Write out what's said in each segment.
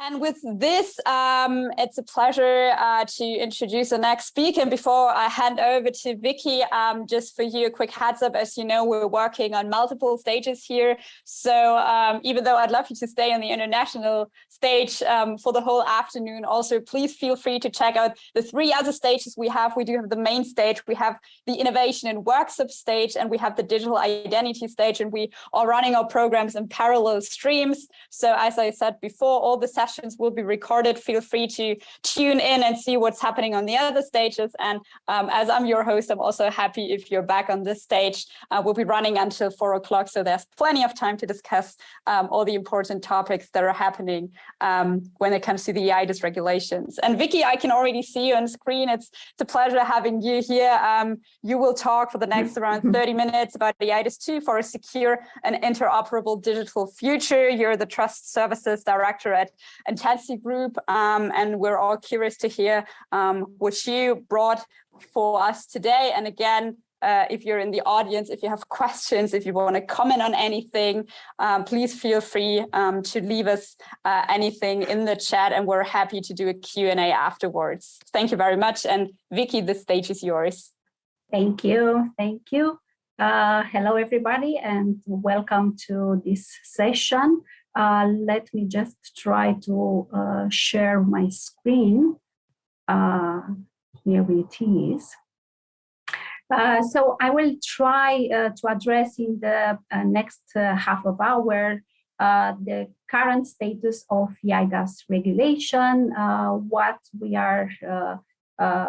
And with this, it's a pleasure to introduce the next speaker. And before I hand over to Vicky, just for you, a quick heads up, as you know, we're working on multiple stages here. So even though I'd love you to stay on the international stage for the whole afternoon, also please feel free to check out the 3 other stages we have. We do have the main stage, we have the innovation and workshop stage, and we have the digital identity stage, and we are running our programs in parallel streams. So as I said before, all the sessions will be recorded. Feel free to tune in and see what's happening on the other stages. And as I'm your host, I'm also happy if you're back on this stage. We'll be running until 4 o'clock, so there's plenty of time to discuss all the important topics that are happening when it comes to the eIDAS regulations. And Vicky, I can already see you on screen. It's a pleasure having you here. You will talk for the next around 30 minutes about the eIDAS 2 for a secure and interoperable digital future. You're the Trust Services Director at Intesi Group, and we're all curious to hear what you brought for us today. And again, if you're in the audience, if you have questions, if you want to comment on anything, please feel free to leave us anything in the chat, and we're happy to do a Q&A afterwards. Thank you very much. And Vicky, the stage is yours. Thank you. Thank you. Hello, everybody, and welcome to this session. Let me just try to share my screen. Here it is. So I will try to address in the next half of hour the current status of eIDAS regulation, what we are,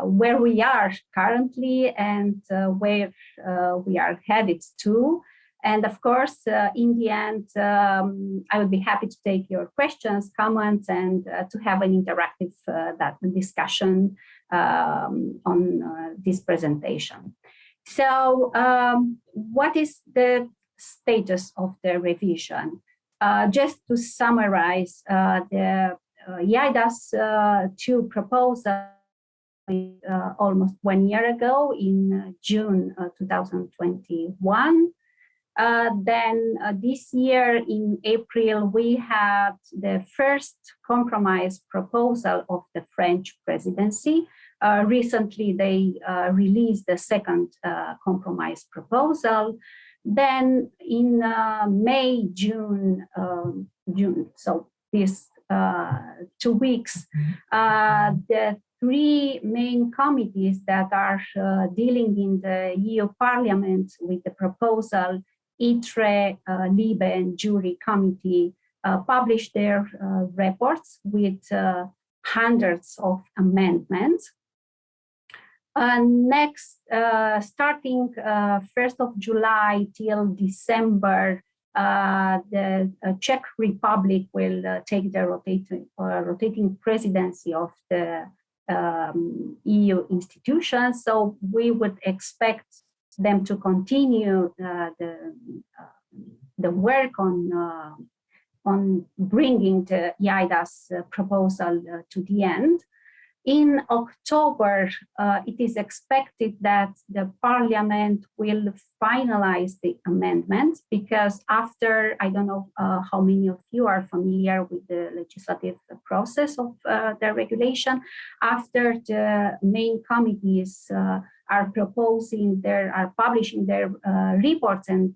where we are currently, and where we are headed to. And of course, in the end, I would be happy to take your questions, comments, and to have an interactive discussion on this presentation. So what is the status of the revision? Just to summarize, the eIDAS 2 proposal almost 1 year ago in June 2021. Then this year in April, we had the first compromise proposal of the French presidency. Recently, they released the second compromise proposal. Then in May, June, so this 2 weeks, the 3 main committees that are dealing in the EU Parliament with the proposal, ITRE, LIBE, and Jury Committee, published their reports with hundreds of amendments. Next, starting 1st of July till December, the Czech Republic will take the rotating presidency of the EU institutions. So we would expect them to continue the work on bringing the eIDAS proposal to the end. In October, it is expected that the Parliament will finalize the amendments, because after, I don't know how many of you are familiar with the legislative process of the regulation, after the main committees are publishing their reports and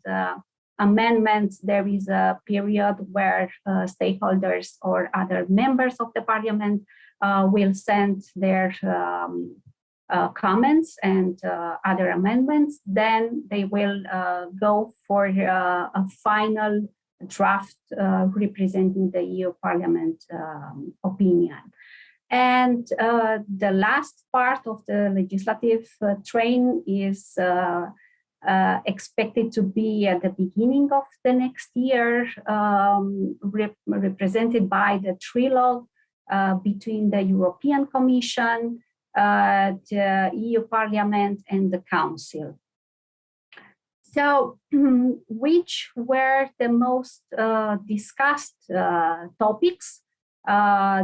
amendments, there is a period where stakeholders or other members of the Parliament will send their comments and other amendments. Then they will go for a final draft representing the EU Parliament opinion. And the last part of the legislative train is expected to be at the beginning of the next year, represented by the trilogue between the European Commission, the EU Parliament, and the Council. So, which were the most discussed topics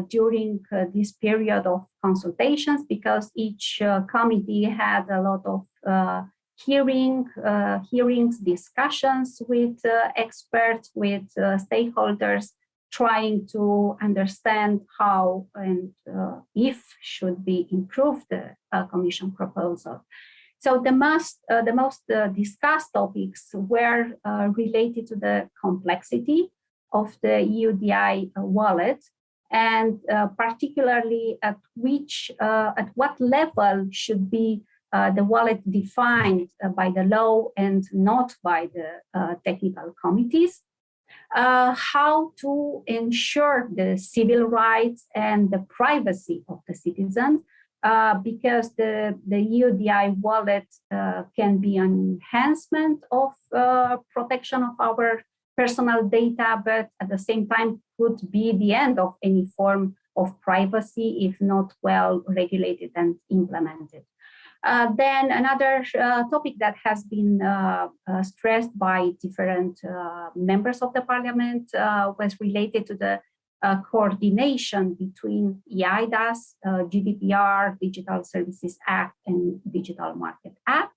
during this period of consultations, because each committee had a lot of hearings, discussions with experts, with stakeholders, trying to understand how and if should be improved the Commission proposal. So the most discussed topics were related to the complexity of the EUDI wallet, and particularly at what level should be the wallet defined by the law and not by the technical committees. How to ensure the civil rights and the privacy of the citizens, because the EUDI wallet can be an enhancement of protection of our personal data, but at the same time could be the end of any form of privacy if not well regulated and implemented. Then another topic that has been stressed by different members of the parliament was related to the coordination between eIDAS, GDPR, Digital Services Act, and Digital Market Act.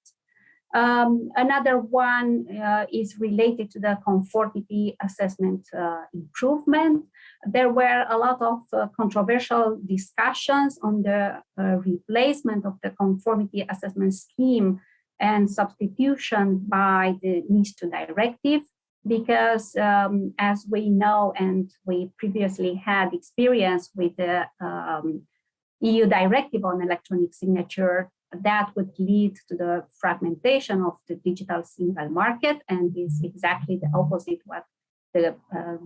Another one is related to the conformity assessment improvement. There were a lot of controversial discussions on the replacement of the conformity assessment scheme and substitution by the NIS2 directive, because as we know, and we previously had experience with the EU directive on electronic signature, that would lead to the fragmentation of the digital single market, and is exactly the opposite what the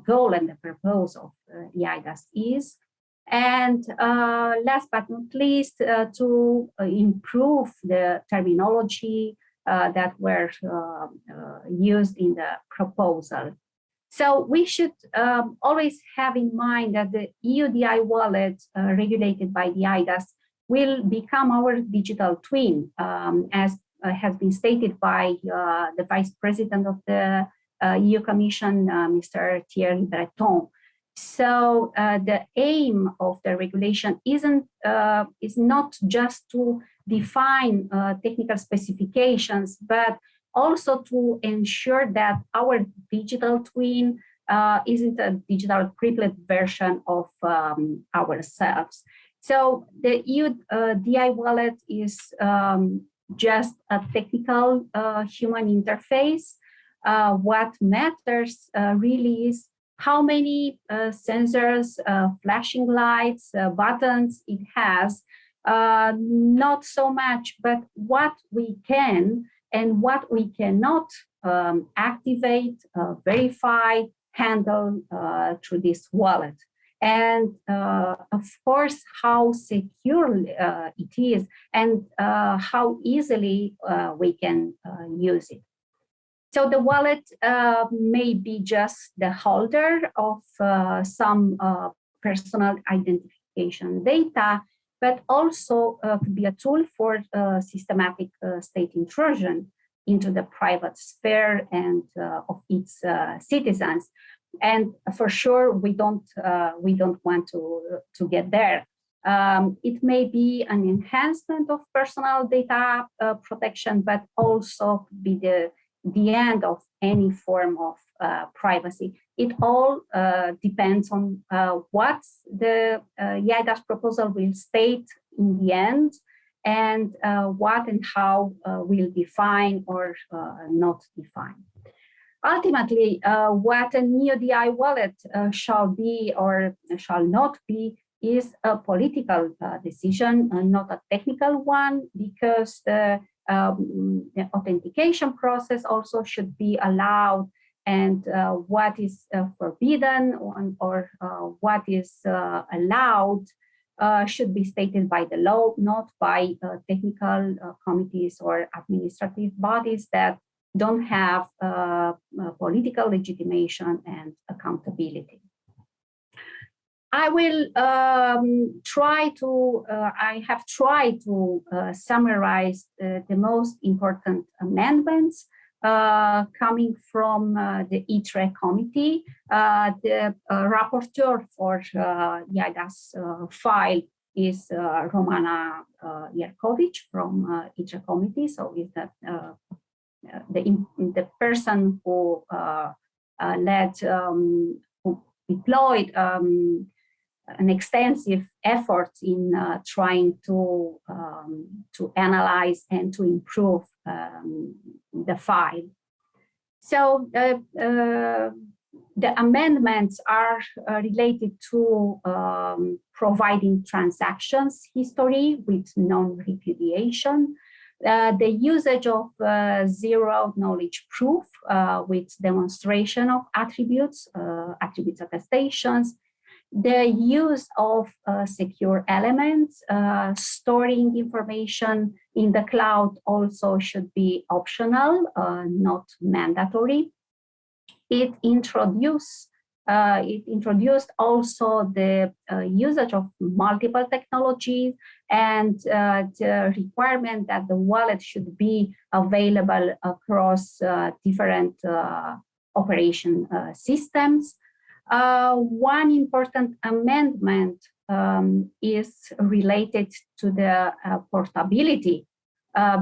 goal and the purpose of eIDAS is. And last but not least, to improve the terminology that were used in the proposal. So we should always have in mind that the EUDI wallet regulated by the eIDAS will become our digital twin, as has been stated by the Vice President of the EU Commission, Mr. Thierry Breton. So the aim of the regulation is not just to define technical specifications, but also to ensure that our digital twin isn't a digital triplet version of ourselves. So the EU DI wallet is just a technical human interface. What matters really is how many sensors, flashing lights, buttons it has. Not so much, but what we can and what we cannot activate, verify, handle through this wallet. And of course, how secure it is and how easily we can use it. So the wallet may be just the holder of some personal identification data, but also could be a tool for systematic state intrusion into the private sphere and of its citizens. And for sure, we don't want to get there. It may be an enhancement of personal data protection, but also be the end of any form of privacy. It all depends on what the eIDAS proposal will state in the end, and what and how will define or not define. Ultimately, what a NeoDI wallet shall be or shall not be is a political decision, not a technical one, because the authentication process also should be allowed, and what is forbidden or what is allowed should be stated by the law, not by technical committees or administrative bodies that don't have political legitimation and accountability. I will I have tried to summarize the most important amendments coming from the ITRE committee. The rapporteur for the eIDAS file is Romana Jerkovic from ITRE committee, so is that the person who led, who deployed an extensive effort in trying to analyze and to improve the file. So the amendments are related to providing transactions history with non-repudiation, the usage of zero knowledge proof with demonstration of attributes, attributes attestations, the use of secure elements, storing information in the cloud also should be optional, not mandatory. It introduced also the usage of multiple technologies and the requirement that the wallet should be available across different operation systems. One important amendment is related to the portability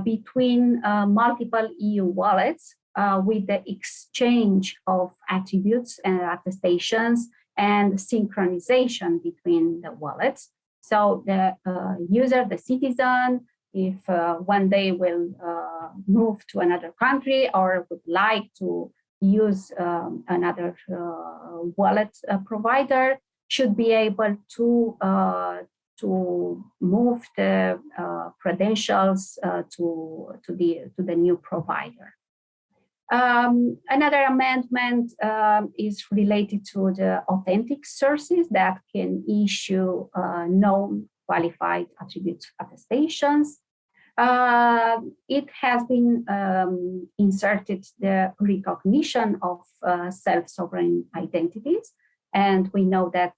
between multiple EU wallets with the exchange of attributes and attestations and synchronization between the wallets. So the user, the citizen, if one day will move to another country or would like to use another wallet provider, should be able to move the credentials to the new provider. Another amendment is related to the authentic sources that can issue known qualified attribute attestations. It has been inserted the recognition of self-sovereign identities, and we know that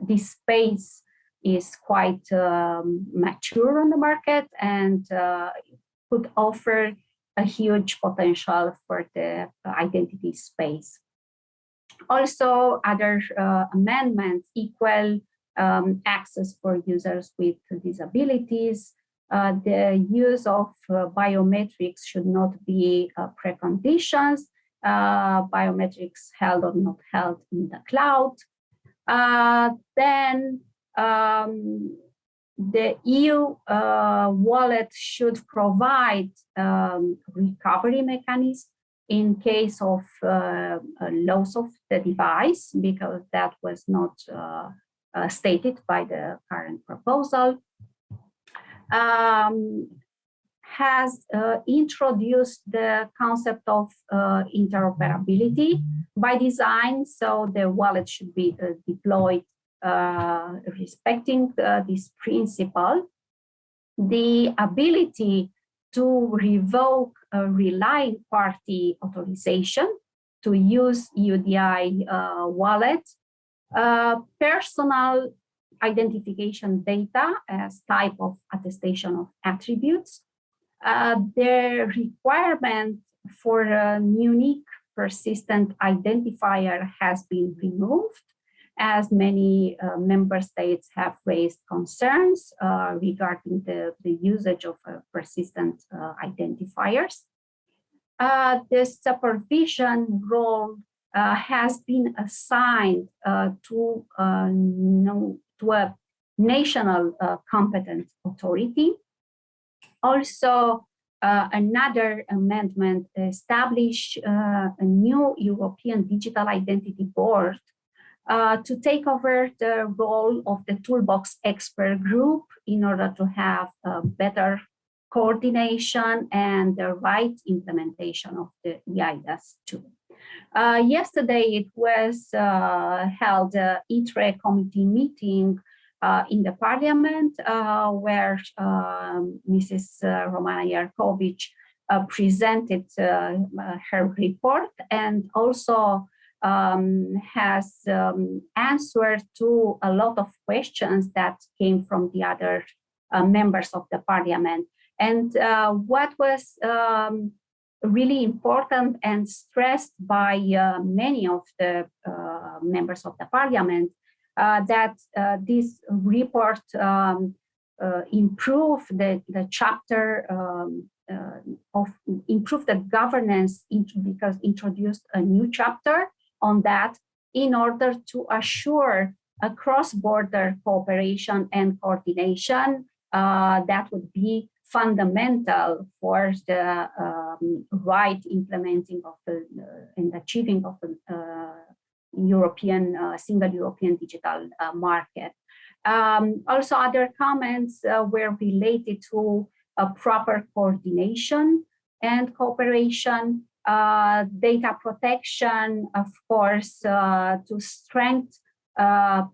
this space is quite mature on the market and could offer a huge potential for the identity space. Also, other amendments, equal access for users with disabilities. The use of biometrics should not be preconditions. Biometrics held or not held in the cloud. Then the EU wallet should provide recovery mechanism in case of loss of the device, because that was not stated by the current proposal. Has introduced the concept of interoperability by design, so the wallet should be deployed respecting this principle. The ability to revoke a relying party authorization to use UDI wallet, personal identification data as type of attestation of attributes, the requirement for a unique persistent identifier has been removed, as many member states have raised concerns regarding the usage of persistent identifiers. The supervision role has been assigned to a national competent authority. Also, another amendment established a new European Digital Identity Board to take over the role of the toolbox expert group in order to have better coordination and the right implementation of the eIDAS tool. Yesterday, it was held an ITRE committee meeting in the parliament where Mrs. Romana Iarcovici presented her report and also has answered to a lot of questions that came from the other members of the parliament. And what was really important and stressed by many of the members of the parliament that this report improve the chapter improve the governance because introduced a new chapter on that in order to assure a cross-border cooperation and coordination that would be fundamental for the right implementing of the and achieving of the European single European digital market. Also, other comments were related to proper coordination and cooperation, data protection, of course, to strengthen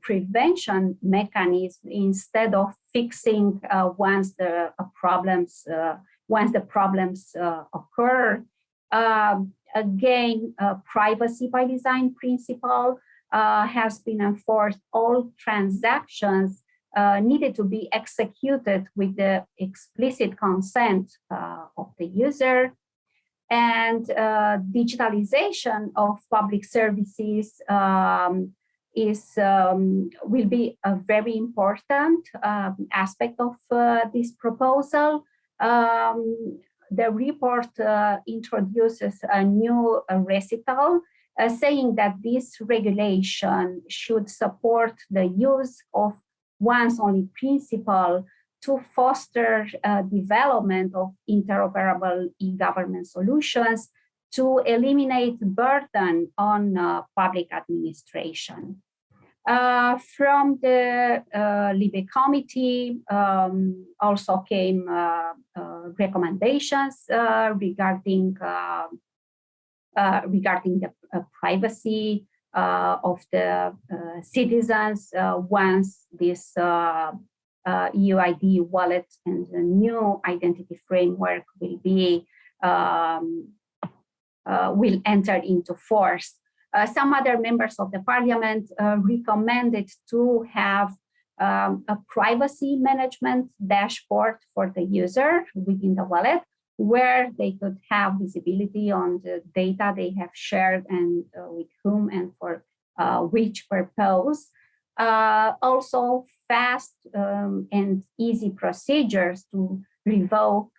prevention mechanism instead of fixing once the problems occur. Again, privacy by design principle has been enforced. All transactions needed to be executed with the explicit consent of the user. And digitalization of public services will be a very important aspect of this proposal. The report introduces a new recital saying that this regulation should support the use of once only principle to foster development of interoperable e-government solutions to eliminate burden on public administration. From the LIBE committee also came recommendations regarding the privacy of the citizens once this EUID wallet and the new identity framework will enter into force. Some other members of the parliament recommended to have a privacy management dashboard for the user within the wallet, where they could have visibility on the data they have shared and with whom and for which purpose. Also, fast and easy procedures to revoke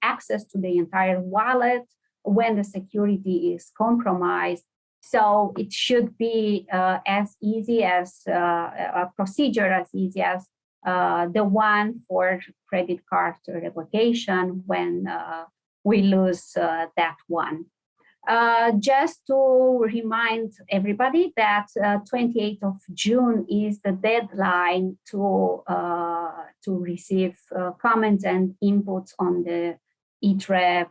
access to the entire wallet when the security is compromised. So it should be as easy as a procedure as easy as the one for credit card revocation when we lose that one. Just to remind everybody that 28th of June is the deadline to receive comments and inputs on the ITRE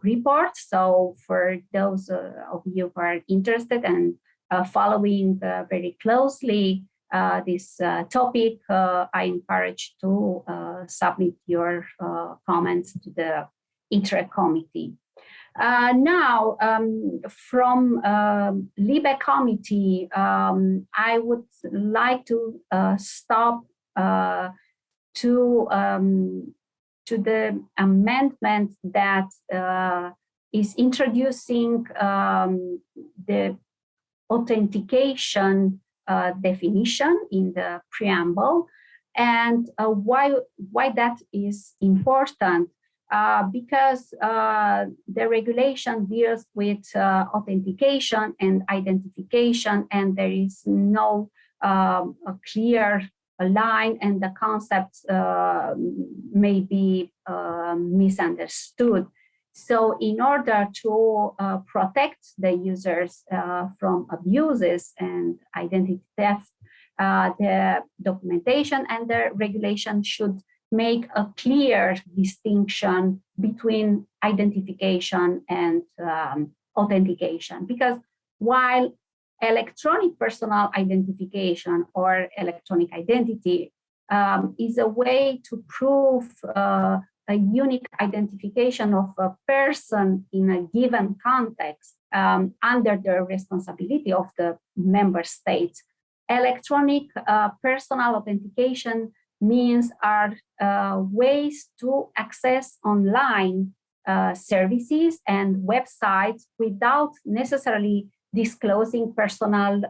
report. So for those of you who are interested and following very closely this topic, I encourage to submit your comments to the ITRE committee. Now, from LIBE committee, I would like to stop to the amendment that is introducing the authentication definition in the preamble, and why that is important. Because the regulation deals with authentication and identification, and there is no a clear line, and the concepts may be misunderstood. So in order to protect the users from abuses and identity theft, the documentation and the regulation should make a clear distinction between identification and authentication. Because while electronic personal identification or electronic identity is a way to prove a unique identification of a person in a given context under the responsibility of the member states, electronic personal authentication means are ways to access online services and websites without necessarily disclosing personal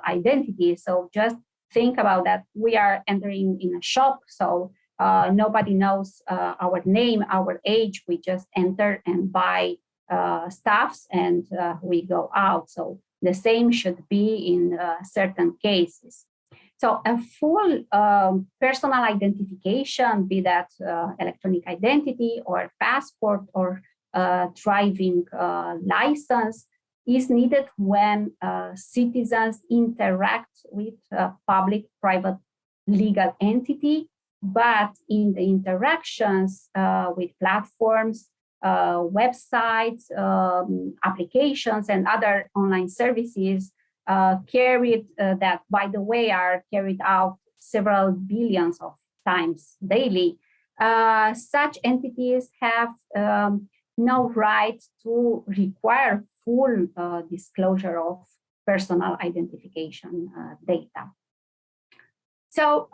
identity. So just think about that. We are entering in a shop, so nobody knows our name, our age. We just enter and buy stuffs, and we go out. So the same should be in certain cases. So a full personal identification, be that electronic identity or passport or driving license, is needed when citizens interact with a public-private legal entity, but in the interactions with platforms, websites, applications, and other online services that, by the way, are carried out several billions of times daily, such entities have no right to require full disclosure of personal identification data. So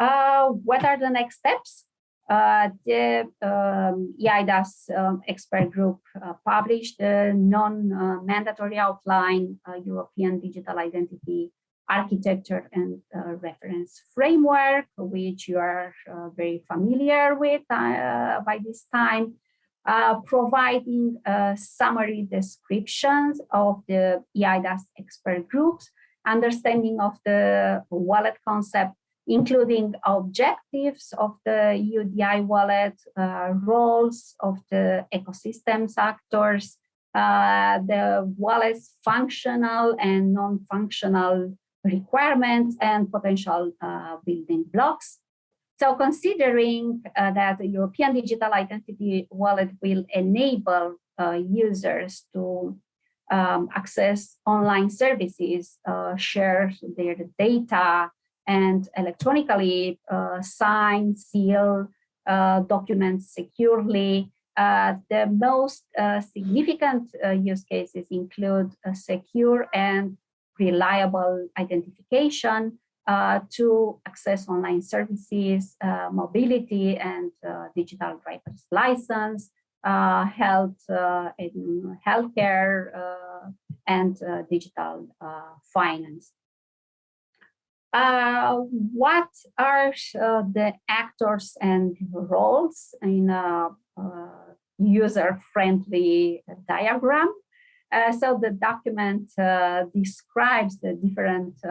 what are the next steps? The eIDAS expert group published a non-mandatory outline, European Digital Identity Architecture and Reference Framework, which you are very familiar with by this time, providing summary descriptions of the eIDAS expert groups, understanding of the wallet concept, including objectives of the UDI wallet, roles of the ecosystems actors, the wallet's functional and non-functional requirements, and potential building blocks. So considering that the European Digital Identity Wallet will enable users to access online services, share their data, and electronically sign, seal documents securely. The most significant use cases include a secure and reliable identification to access online services, mobility and digital driver's license, healthcare, and digital finance. What are the actors and roles in a user-friendly diagram? So the document describes the different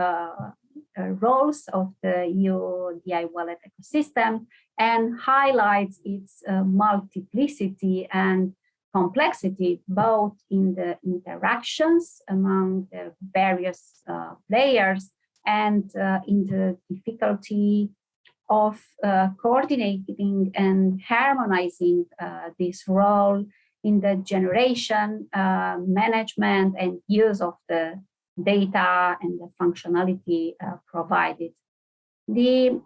roles of the UDI wallet ecosystem and highlights its multiplicity and complexity, both in the interactions among the various players and in the difficulty of coordinating and harmonizing this role in the generation, management, and use of the data and the functionality provided. The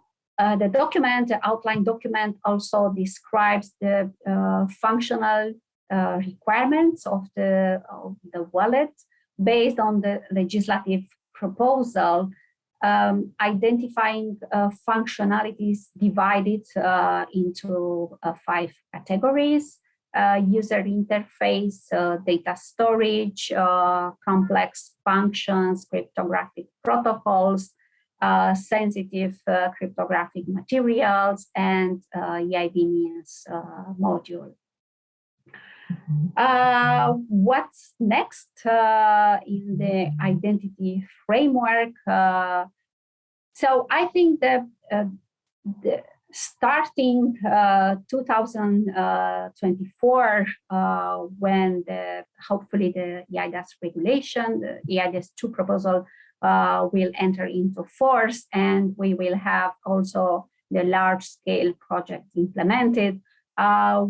document, the outline document, also describes the functional requirements of the wallet based on the legislative proposal, identifying functionalities divided into 5 categories: user interface, data storage, complex functions, cryptographic protocols, sensitive cryptographic materials, and eIDAS module. What's next in the identity framework? So I think that starting 2024, when hopefully the eIDAS regulation, the eIDAS 2 proposal will enter into force, and we will have also the large-scale project implemented,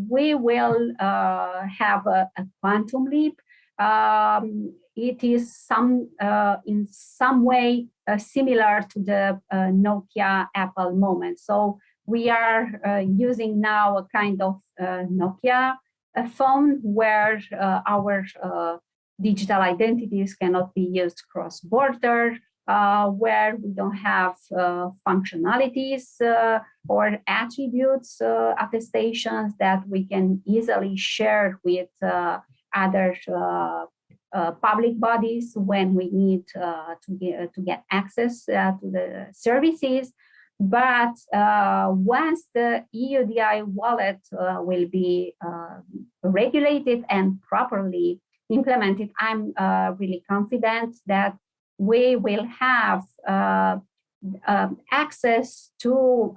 we will have a quantum leap. It is in some way similar to the Nokia Apple moment. So we are using now a kind of Nokia phone where our digital identities cannot be used cross-border, where we don't have functionalities or attributes, attestations that we can easily share with other public bodies when we need to get access to the services. But once the EUDI wallet will be regulated and properly implemented, I'm really confident that we will have access to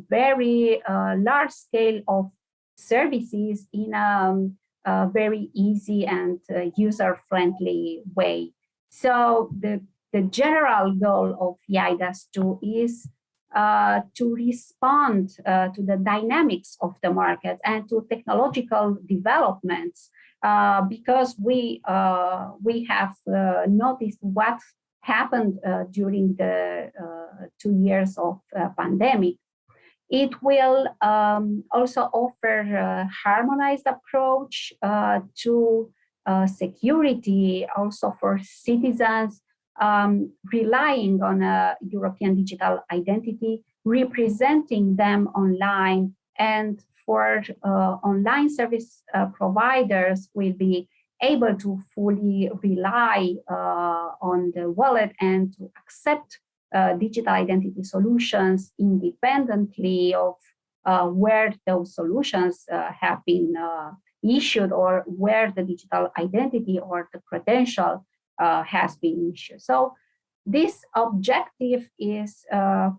very large scale of services in a very easy and user-friendly way. So the general goal of eIDAS 2 is to respond to the dynamics of the market and to technological developments, because we have noticed what happened during the 2 years of pandemic. It will also offer a harmonized approach to security, also for citizens relying on a European digital identity, representing them online, and for online service providers will be able to fully rely on the wallet and to accept digital identity solutions independently of where those solutions have been issued or where the digital identity or the credential has been issued. So this objective is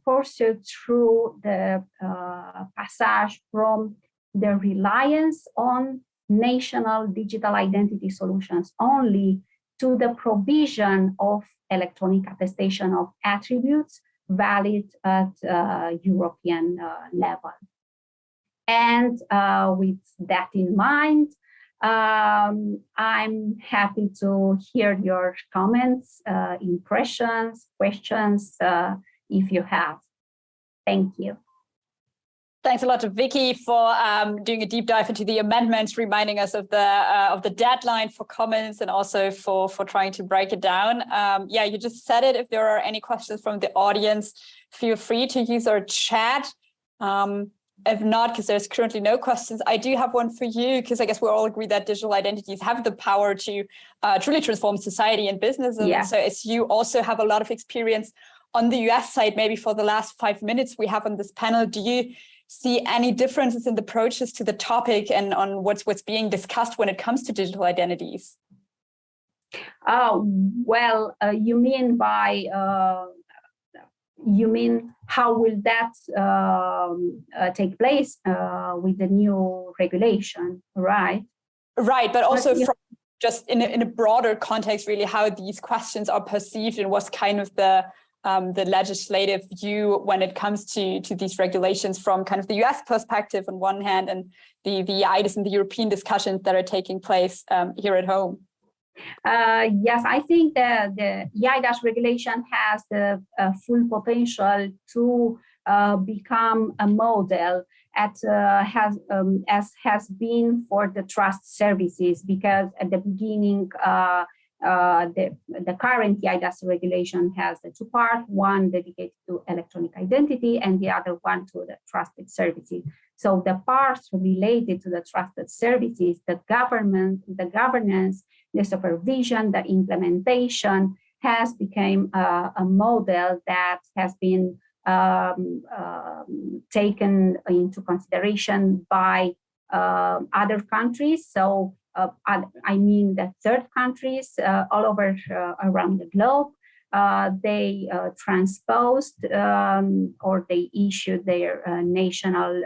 pursued through the passage from the reliance on national digital identity solutions only to the provision of electronic attestation of attributes valid at European level. And with that in mind, I'm happy to hear your comments, impressions, questions, if you have. Thank you. Thanks a lot to Viky for doing a deep dive into the amendments, reminding us of the deadline for comments, and also for trying to break it down. Yeah, you just said it. If there are any questions from the audience, feel free to use our chat. If not, because there's currently no questions, I do have one for you, because I guess we all agree that digital identities have the power to truly transform society and business. And so as you also have a lot of experience on the US side, maybe for the last 5 minutes we have on this panel, do you see any differences in the approaches to the topic and on what's being discussed when it comes to digital identities? Well, you mean by how will that take place with the new regulation, right? Right, but also from just in a broader context, really, how these questions are perceived and what's kind of the legislative view when it comes to these regulations from kind of the US perspective on one hand, and the eIDAS and the European discussions that are taking place here at home. Yes, I think that the eIDAS regulation has the full potential to become a model as has been for the trust services, because at the beginning, the current eIDAS regulation has the two parts, one dedicated to electronic identity and the other one to the trusted services. So the parts related to the trusted services, the governance, the supervision, the implementation has become a model that has been taken into consideration by other countries. So I mean the third countries all over around the globe. They transposed or they issued their national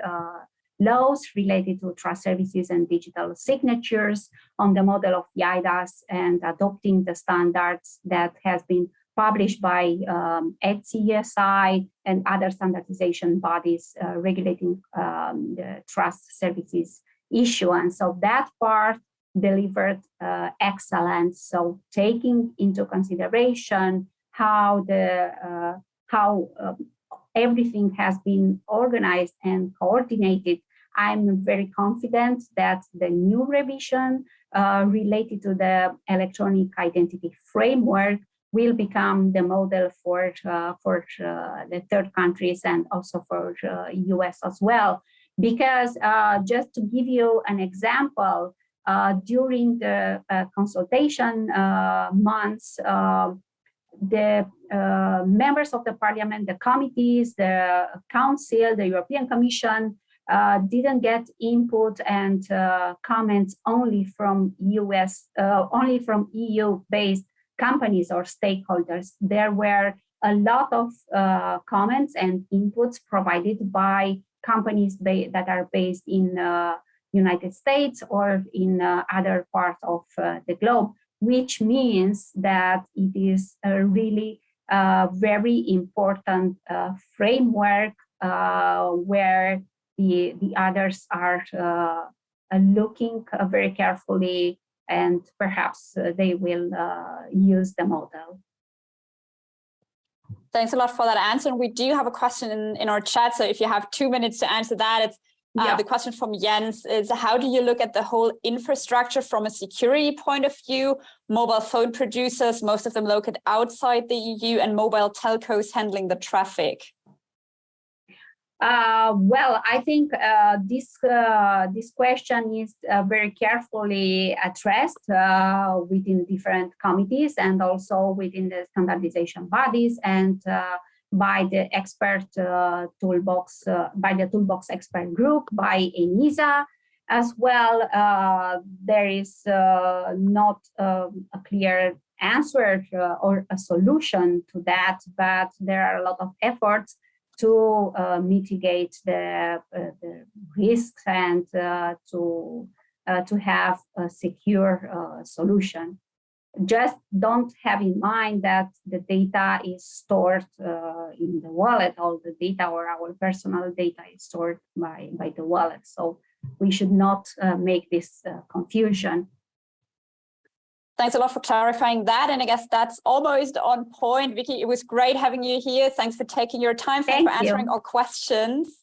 laws related to trust services and digital signatures on the model of eIDAS, and adopting the standards that has been published by ETSI and other standardization bodies regulating the trust services issuance. So that part delivered excellent. So taking into consideration how everything has been organized and coordinated, I'm very confident that the new revision related to the electronic identity framework will become the model for the third countries and also for US as well. Because just to give you an example, during the consultation months, the members of the parliament, the committees, the council, the European Commission didn't get input and comments only from EU-based companies or stakeholders. There were a lot of comments and inputs provided by companies that are based in United States or in other parts of the globe, which means that it is a really very important framework where the others are looking very carefully, and perhaps they will use the model. Thanks a lot for that answer. And we do have a question in our chat. So if you have 2 minutes to answer that, it's the question from Jens is, how do you look at the whole infrastructure from a security point of view? Mobile phone producers, most of them located outside the EU, and mobile telcos handling the traffic. Well, I think this question is very carefully addressed within different committees and also within the standardization bodies and by the expert toolbox, by the toolbox expert group, by eIDAS as well. There is not a clear answer or a solution to that, but there are a lot of efforts to mitigate the risks and to have a secure solution. Just don't have in mind that the data is stored in the wallet. All the data or our personal data is stored by the wallet. So we should not make this confusion. Thanks a lot for clarifying that. And I guess that's almost on point. Viky, it was great having you here. Thanks for taking your time. Thanks for answering our questions.